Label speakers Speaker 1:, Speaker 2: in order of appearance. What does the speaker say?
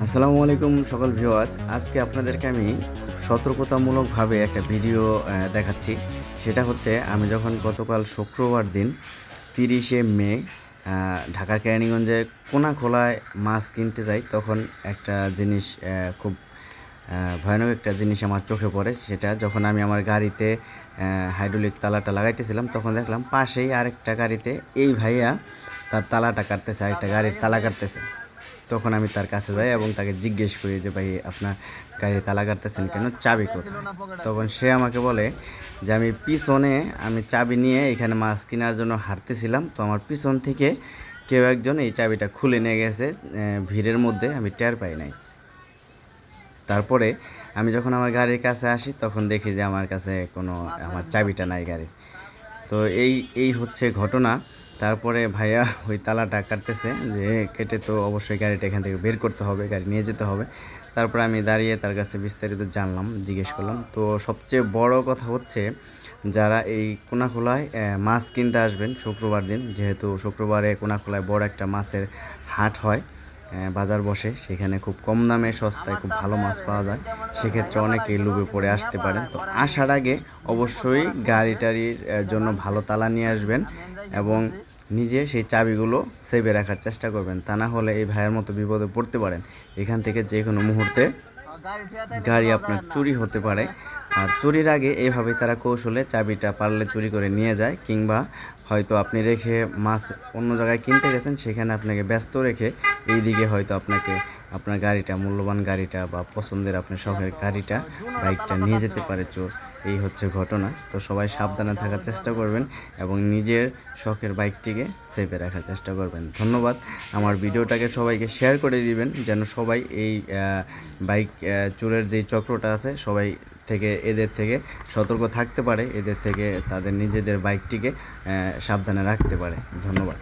Speaker 1: আসসালামু আলাইকুম সকল ভিউয়ার্স। আজকে আপনাদেরকে আমি সতর্কতামূলকভাবে একটা ভিডিও দেখাচ্ছি। সেটা হচ্ছে আমি যখন গতকাল শুক্রবার দিন 30শে মে ঢাকার কেরানীগঞ্জে কোনাখোলায় মাছ কিনতে যাই, তখন একটা জিনিস খুব ভয়ানক একটা জিনিস আমার চোখে পড়ে। সেটা যখন আমি আমার গাড়িতে হাইড্রোলিক তালাটা লাগাইতেছিলাম, তখন দেখলাম পাশেই আরেকটা গাড়িতে এই ভাইয়া তার তালাটা কাটতেছে, আরেকটা গাড়ির তালা কাটতেছে। তখন আমি তার কাছে যাই এবং তাকে জিজ্ঞেস করি যে ভাই, আপনার গাড়ি তালা কাটতেছেন কেন, চাবি কোথায়? তখন সে আমাকে বলে যে আমি চাবি নিয়ে এখানে মাছ কেনার জন্য হাঁটতেছিলাম, তো আমার পিছন থেকে কেউ একজন এই চাবিটা খুলে নিয়ে গেছে, ভিড়ের মধ্যে আমি টের পাই নাই। তারপরে আমি যখন আমার গাড়ির কাছে আসি, তখন দেখি যে আমার কাছে আমার চাবিটা নাই গাড়ির। তো এই এই হচ্ছে ঘটনা। তারপরে ভাইয়া ওই তালাটা কাটতেছে, যে কেটে তো অবশ্যই গাড়িটা এখান থেকে বের করতে হবে, গাড়ি নিয়ে যেতে হবে। তারপরে আমি দাঁড়িয়ে তার কাছে বিস্তারিত জানলাম, জিজ্ঞেস করলাম। তো সবচেয়ে বড় কথা হচ্ছে, যারা এই কোনাখোলায় মাছ কিনতে আসবেন শুক্রবার দিন, যেহেতু শুক্রবারে কোনাখোলায় বড় একটা মাছের হাট হয়, বাজার বসে, সেখানে খুব কম দামে সস্তায় খুব ভালো মাছ পাওয়া যায়। সেক্ষেত্রে অনেকেই লোভে পড়ে আসতে পারেন। তো আসার আগে অবশ্যই গাড়িটারির জন্য ভালো তালা নিয়ে আসবেন এবং নিজে সেই চাবিগুলো সেভে রাখার চেষ্টা করবেন। তা না হলে এই ভাইয়ের মতো বিপদে পড়তে পারেন। এখান থেকে যে কোনো মুহূর্তে গাড়ি আপনার চুরি হতে পারে। আর চুরির আগে এইভাবেই তারা কৌশলে চাবিটা পারলে চুরি করে নিয়ে যায়, কিংবা হয়তো আপনি রেখে মাছ অন্য জায়গায় কিনতে গেছেন, সেখানে আপনাকে ব্যস্ত রেখে এই দিকে হয়তো আপনার গাড়িটা, মূল্যবান গাড়িটা বা পছন্দের আপনার শখের গাড়িটা, বাইকটা নিয়ে যেতে পারে চোর। এই হচ্ছে ঘটনা। তো সবাই সাবধানে থাকার চেষ্টা করবেন এবং নিজের শখের বাইকটিকে সেভে রাখার চেষ্টা করবেন। ধন্যবাদ। আমার ভিডিওটাকে সবাইকে শেয়ার করে দিবেন, যেন সবাই এই বাইক চোরের যেই চক্রটা আছে, সবাই এদের থেকে সতর্ক থাকতে পারে, এদের থেকে তাদের নিজেদের বাইকটিকে সাবধানে রাখতে পারে। ধন্যবাদ।